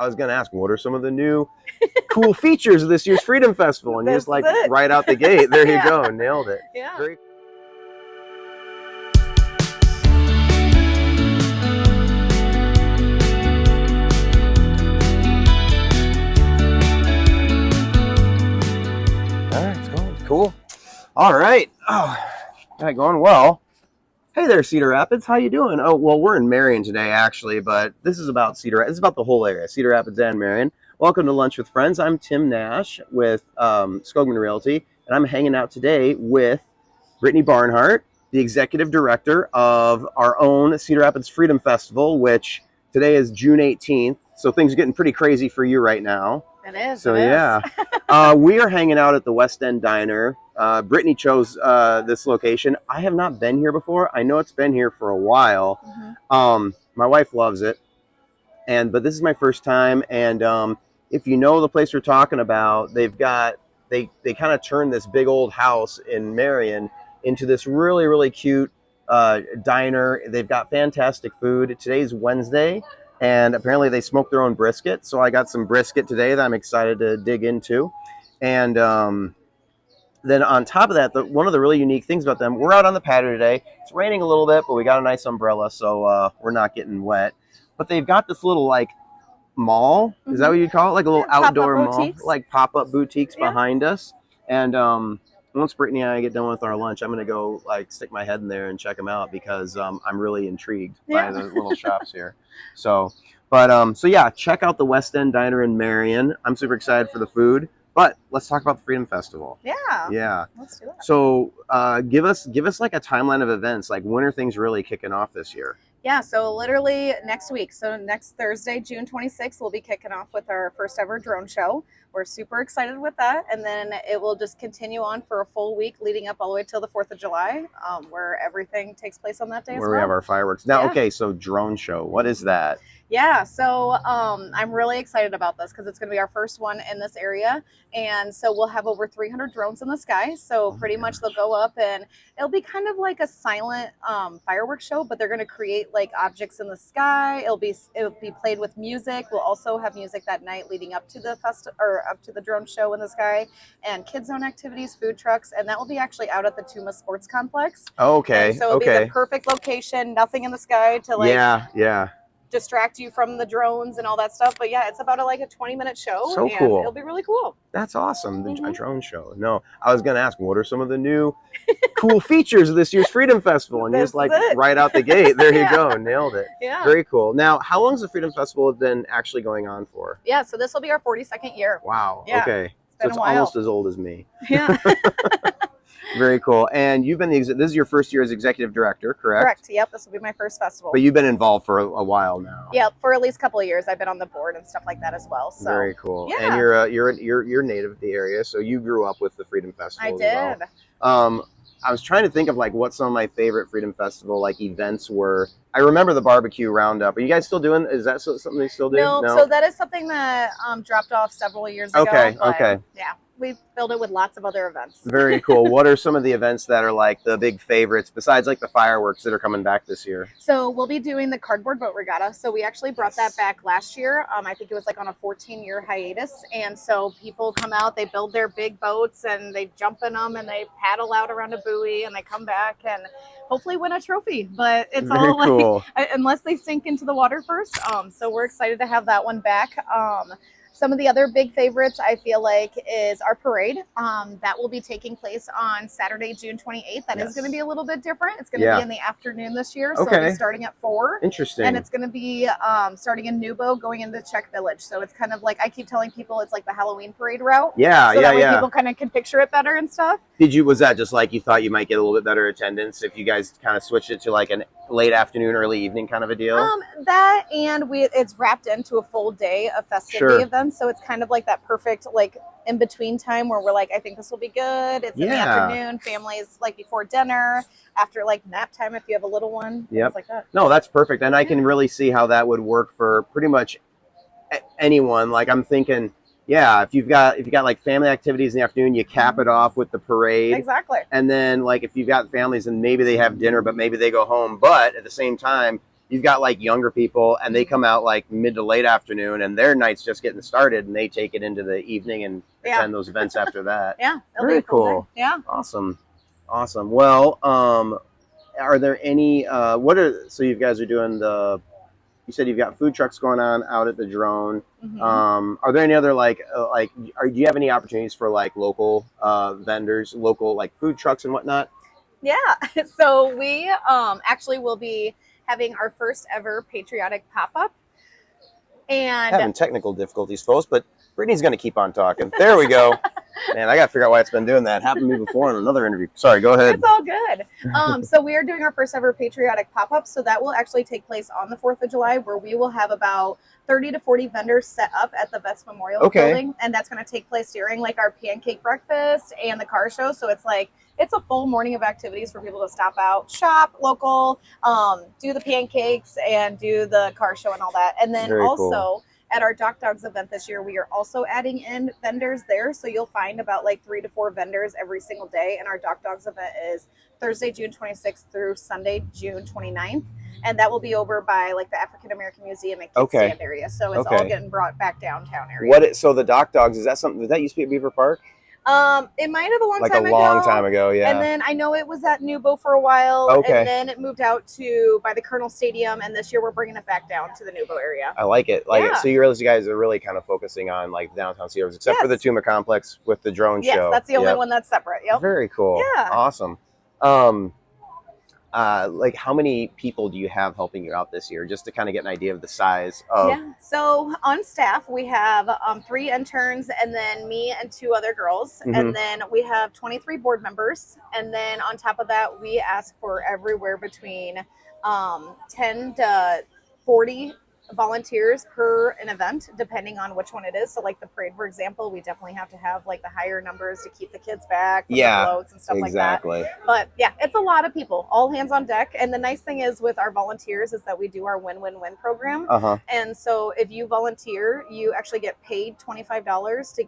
I was going to ask, what are some of the new cool features of this year's Freedom Festival? And you're just like right out the gate. There you go. Nailed it. Yeah. Very All right, it's going cool. All right. Oh, got it going well. Hey there, Cedar Rapids. How you doing? Oh, well, we're in Marion today, actually, but this is about Cedar. This is about the whole area, Cedar Rapids and Marion. Welcome to Lunch with Friends. I'm Tim Nash with Skogman Realty, and I'm hanging out today with Brittany Barnhart, the executive director of our own Cedar Rapids Freedom Festival, which today is June 18th. So things are getting pretty crazy for you right now. It is. So it yeah, we are hanging out at the West End Diner. Brittany chose this location. I have not been here before. I know it's been here for a while. Mm-hmm. My wife loves it, but this is my first time. And if you know the place we're talking about, they kind of turned this big old house in Marion into this really, really cute diner. They've got fantastic food. Today's Wednesday, and apparently they smoke their own brisket. So I got some brisket today that I'm excited to dig into. And then on top of that, one of the really unique things about them, we're out on the patio today. It's raining a little bit, but we got a nice umbrella, so we're not getting wet. But they've got this little like mall. Mm-hmm. Is that what you'd call it? Like a little outdoor mall, like pop-up boutiques behind us. And once Brittany and I get done with our lunch, I'm going to go like stick my head in there and check them out because I'm really intrigued by the little shops here. So yeah, check out the West End Diner in Marion. I'm super excited for the food. But let's talk about the Freedom Festival. Yeah. Let's do it. So give us like a timeline of events. Like when are things really kicking off this year? Yeah, so literally next week. So next Thursday, June 26th, we'll be kicking off with our first ever drone show. We're super excited with that. And then it will just continue on for a full week leading up all the way till the 4th of July, where everything takes place on that day where we have our fireworks. Now, yeah. Okay, so drone show. What is that? Yeah, so I'm really excited about this because it's going to be our first one in this area. And so we'll have over 300 drones in the sky. So pretty much they'll go up and it'll be kind of like a silent fireworks show, but they're going to create like objects in the sky. It'll be played with music. We'll also have music that night leading up to the up to the drone show in the sky, and kids zone activities, food trucks, and that will be actually out at the Tuma Sports Complex. Okay. And so it'll be the perfect location, nothing in the sky to like distract you from the drones and all that stuff. But yeah, it's about a 20-minute show. So cool. It'll be really cool. That's awesome. The drone show. No, I was going to ask, what are some of the new cool features of this year's Freedom Festival? And you're just like right out the gate. There you go. Nailed it. Yeah. Very cool. Now, how long has the Freedom Festival been actually going on for? Yeah, so this will be our 42nd year. Wow. Yeah. Okay. It's So it's almost as old as me. Yeah. Very cool. And you've been this is your first year as executive director, correct? Correct. Yep. This will be my first festival. But you've been involved for a while now. Yeah, for at least a couple of years. I've been on the board and stuff like that as well. So very cool. Yeah. And you're native of the area, so you grew up with the Freedom Festival. I did. Well. I was trying to think of like what some of my favorite Freedom Festival like events were. I remember the barbecue roundup. Are you guys still doing? Is that something they still do? No. So that is something that dropped off several years ago. Okay. Yeah. We filled it with lots of other events. Very cool. What are some of the events that are like the big favorites besides like the fireworks that are coming back this year? So we'll be doing the cardboard boat regatta. So we actually brought that back last year. I think it was like on a 14-year hiatus. And so people come out, they build their big boats and they jump in them and they paddle out around a buoy and they come back and hopefully win a trophy. But it's very all cool. Unless they sink into the water first. So we're excited to have that one back. Some of the other big favorites, I feel like, is our parade. That will be taking place on Saturday, June 28th. That is going to be a little bit different. It's going to be in the afternoon this year, so it'll be starting at 4. Interesting. And it's going to be starting in Nubo, going into Czech Village. So it's kind of like, I keep telling people it's like the Halloween parade route. Yeah, so that way people kind of can picture it better and stuff. Was that just like you thought you might get a little bit better attendance if you guys kind of switched it to like an late afternoon, early evening kind of a deal? That and it's wrapped into a full day of festivity events. So it's kind of like that perfect like in between time where we're like, I think this will be good. It's in the afternoon, families like before dinner, after like nap time if you have a little one, things like that. No, that's perfect. And I can really see how that would work for pretty much anyone. Like I'm thinking, if you've got like family activities in the afternoon, you cap it off with the parade. Exactly. And then like if you've got families and maybe they have dinner, but maybe they go home, but at the same time, you've got like younger people, and they come out like mid to late afternoon, and their night's just getting started, and they take it into the evening and attend those events after that. Yeah, very cool. Yeah, awesome. Well, are there any? So you guys are doing the? You said you've got food trucks going on out at the drone. Are there any other do you have any opportunities for like local vendors, local like food trucks and whatnot? Yeah. So we actually will be having our first ever patriotic pop-up. And having technical difficulties, folks, but Brittany's going to keep on talking. There we go. Man, I got to figure out why it's been doing that. Happened to me before in another interview. Sorry, go ahead. It's all good. So we are doing our first ever patriotic pop-up. So that will actually take place on the 4th of July, where we will have about 30 to 40 vendors set up at the Vets Memorial Building. And that's going to take place during like our pancake breakfast and the car show. So it's a full morning of activities for people to stop out, shop local, do the pancakes and do the car show and all that. And then cool. At our Doc Dogs event this year, we are also adding in vendors there. So you'll find about like 3 to 4 vendors every single day. And our Doc Dogs event is Thursday, June 26th through Sunday, June 29th. And that will be over by like the African American Museum and Kids Stand area. So it's all getting brought back downtown area. So the Doc Dogs, is that something, did that used to be at Beaver Park? It might have a long time ago, yeah. And then I know it was at Nubo for a while, and then it moved out to by the Colonel Stadium, and this year we're bringing it back down to the Nubo area. I like it. So you guys are really kind of focusing on like downtown Cedar Rapids, except for the Tuma Complex with the drone show. Yes, that's the only one that's separate. Yep. Very cool. Yeah. Awesome. Like how many people do you have helping you out this year, just to kind of get an idea of the size of? Yeah, so on staff we have 3 interns, and then me and 2 other girls, and then we have 23 board members, and then on top of that we ask for everywhere between 10 to 40 volunteers per an event, depending on which one it is. So like the parade, for example, we definitely have to have like the higher numbers to keep the kids back from the floats and stuff like that. But yeah, it's a lot of people, all hands on deck. And the nice thing is with our volunteers is that we do our win-win-win program. And so if you volunteer, you actually get paid $25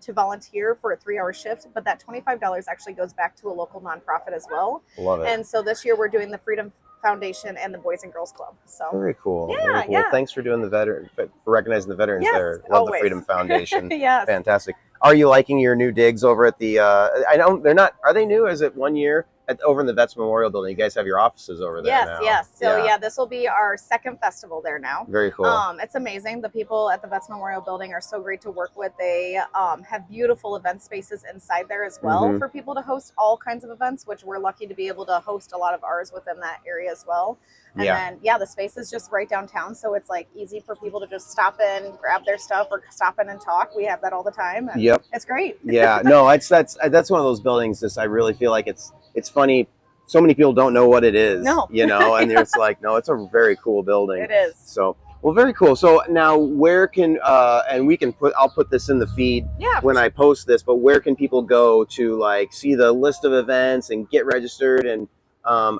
to volunteer for a 3-hour shift, but that $25 actually goes back to a local nonprofit as well. Love it. And so this year we're doing the Freedom Foundation and the Boys and Girls Club. So very cool. Yeah, very cool. Yeah. Thanks for doing for recognizing the veterans there. Love always. The Freedom Foundation. Yes. Fantastic. Are you liking your new digs over at the? I know they're not. Are they new? Is it 1 year over in the Vets Memorial Building? You guys have your offices over there now. Yes. So yeah, this will be our 2nd festival there now. Very cool. It's amazing. The people at the Vets Memorial Building are so great to work with. They have beautiful event spaces inside there as well for people to host all kinds of events, which we're lucky to be able to host a lot of ours within that area as well. And then the space is just right downtown, so it's like easy for people to just stop in, grab their stuff, or stop in and talk. We have that all the time. And it's great. Yeah, no, that's one of those buildings. I really feel like it's funny. So many people don't know what it is. No. And it's like, no, it's a very cool building. It is. So, well, very cool. So now where can, and I'll put this in the feed when I post this, but where can people go to like see the list of events and get registered? And do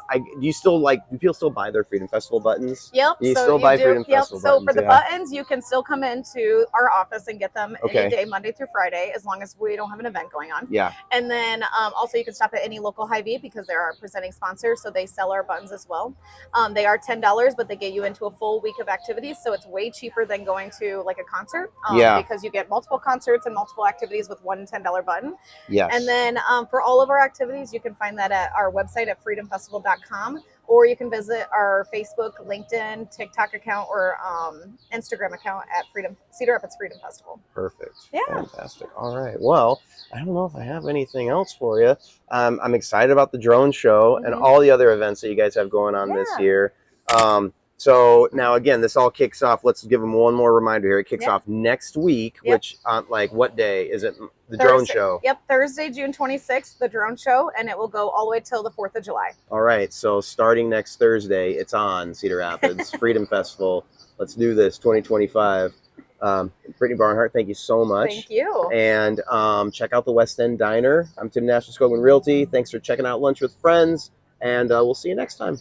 people still buy their Freedom Festival buttons? Yep. You still buy Freedom Festival buttons? So for the buttons, you can still come into our office and get them any day, Monday through Friday, as long as we don't have an event going on. Yeah. And then also you can stop at any local Hy-Vee because they're our presenting sponsor, so they sell our buttons as well. They are $10, but they get you into a full week of activities, so it's way cheaper than going to like a concert. Because you get multiple concerts and multiple activities with one $10 button. Yes. And then for all of our activities, you can find that at our website at freedomfestival.com, or you can visit our Facebook, LinkedIn, TikTok account, or Instagram account at Cedar Rapids Freedom Festival. Perfect. Yeah. Fantastic. All right. Well, I don't know if I have anything else for you. I'm excited about the drone show and all the other events that you guys have going on this year. So now again, this all kicks off. Let's give them one more reminder here. It kicks off next week, which on what day is it? The drone show. Yep, Thursday, June 26th, the drone show, and it will go all the way till the 4th of July. All right, so starting next Thursday, it's on Cedar Rapids Freedom Festival. Let's do this, 2025. Brittany Barnhart, thank you so much. Thank you. And check out the West End Diner. I'm Tim Nash with Skogan Realty. Thanks for checking out Lunch with Friends, and we'll see you next time.